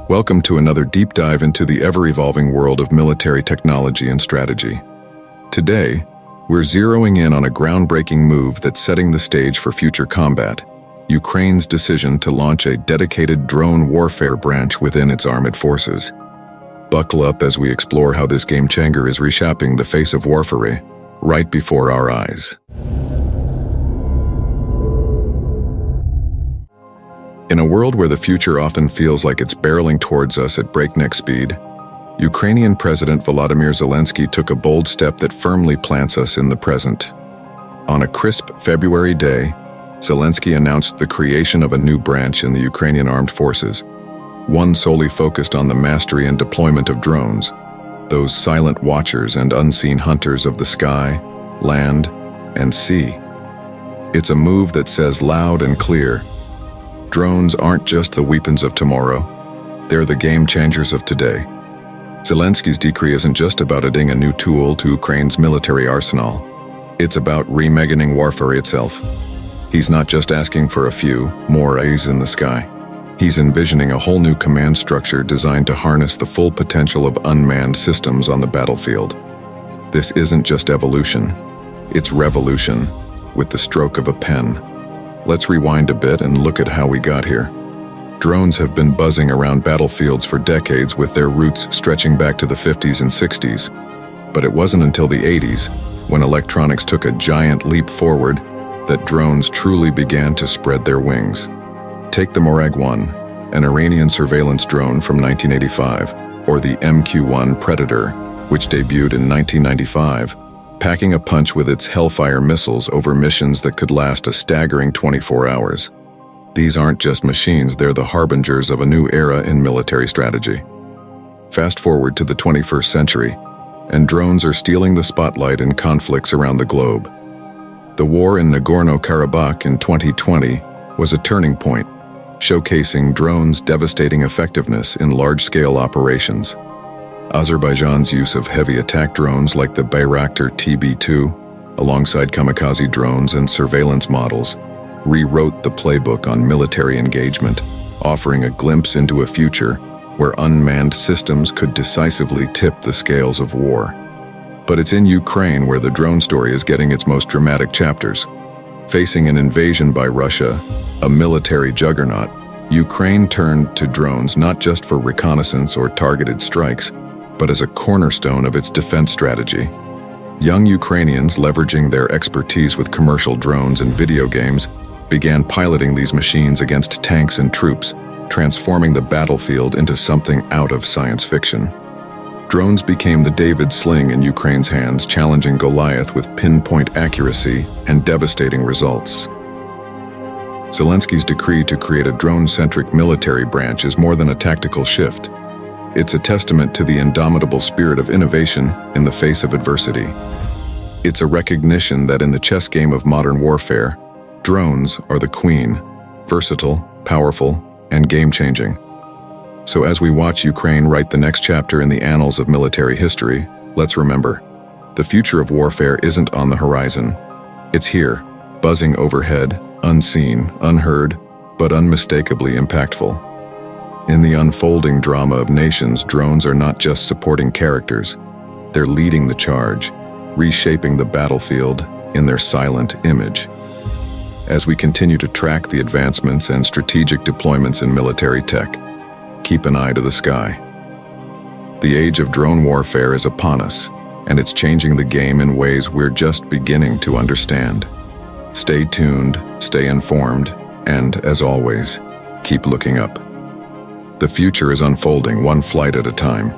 Welcome to another deep dive into the ever-evolving world of military technology and strategy. Today, we're zeroing in on a groundbreaking move that's setting the stage for future combat: Ukraine's decision to launch a dedicated drone warfare branch within its armed forces. Buckle up as we explore how this game-changer is reshaping the face of warfare right before our eyes. In a world where the future often feels like it's barreling towards us at breakneck speed, Ukrainian President Volodymyr Zelensky took a bold step that firmly plants us in the present. On a crisp February day, Zelensky announced the creation of a new branch in the Ukrainian Armed Forces, one solely focused on the mastery and deployment of drones, those silent watchers and unseen hunters of the sky, land, and sea. It's a move that says loud and clear: drones aren't just the weapons of tomorrow, they're the game changers of today. Zelensky's decree isn't just about adding a new tool to Ukraine's military arsenal. It's about reimagining warfare itself. He's not just asking for a few more eyes in the sky. He's envisioning a whole new command structure designed to harness the full potential of unmanned systems on the battlefield. This isn't just evolution, it's revolution, with the stroke of a pen. Let's rewind a bit and look at how we got here. Drones have been buzzing around battlefields for decades, with their roots stretching back to the 50s and 60s. But it wasn't until the 80s, when electronics took a giant leap forward, that drones truly began to spread their wings. Take the Morag-1, an Iranian surveillance drone from 1985, or the MQ-1 Predator, which debuted in 1995, packing a punch with its Hellfire missiles over missions that could last a staggering 24 hours. These aren't just machines, they're the harbingers of a new era in military strategy. Fast forward to the 21st century, and drones are stealing the spotlight in conflicts around the globe. The war in Nagorno-Karabakh in 2020 was a turning point, showcasing drones' devastating effectiveness in large-scale operations. Azerbaijan's use of heavy attack drones like the Bayraktar TB2, alongside kamikaze drones and surveillance models, rewrote the playbook on military engagement, offering a glimpse into a future where unmanned systems could decisively tip the scales of war. But it's in Ukraine where the drone story is getting its most dramatic chapters. Facing an invasion by Russia, a military juggernaut, Ukraine turned to drones not just for reconnaissance or targeted strikes, but as a cornerstone of its defense strategy. Young Ukrainians, leveraging their expertise with commercial drones and video games, began piloting these machines against tanks and troops, transforming the battlefield into something out of science fiction. Drones became the David sling in Ukraine's hands, challenging Goliath with pinpoint accuracy and devastating results. Zelensky's decree to create a drone-centric military branch is more than a tactical shift. It's a testament to the indomitable spirit of innovation in the face of adversity. It's a recognition that in the chess game of modern warfare, drones are the queen, versatile, powerful, and game-changing. So as we watch Ukraine write the next chapter in the annals of military history, let's remember, the future of warfare isn't on the horizon. It's here, buzzing overhead, unseen, unheard, but unmistakably impactful. In the unfolding drama of nations, drones are not just supporting characters. They're leading the charge, reshaping the battlefield in their silent image. As we continue to track the advancements and strategic deployments in military tech, keep an eye to the sky. The age of drone warfare is upon us, and it's changing the game in ways we're just beginning to understand. Stay tuned, stay informed, and, as always, keep looking up. The future is unfolding one flight at a time.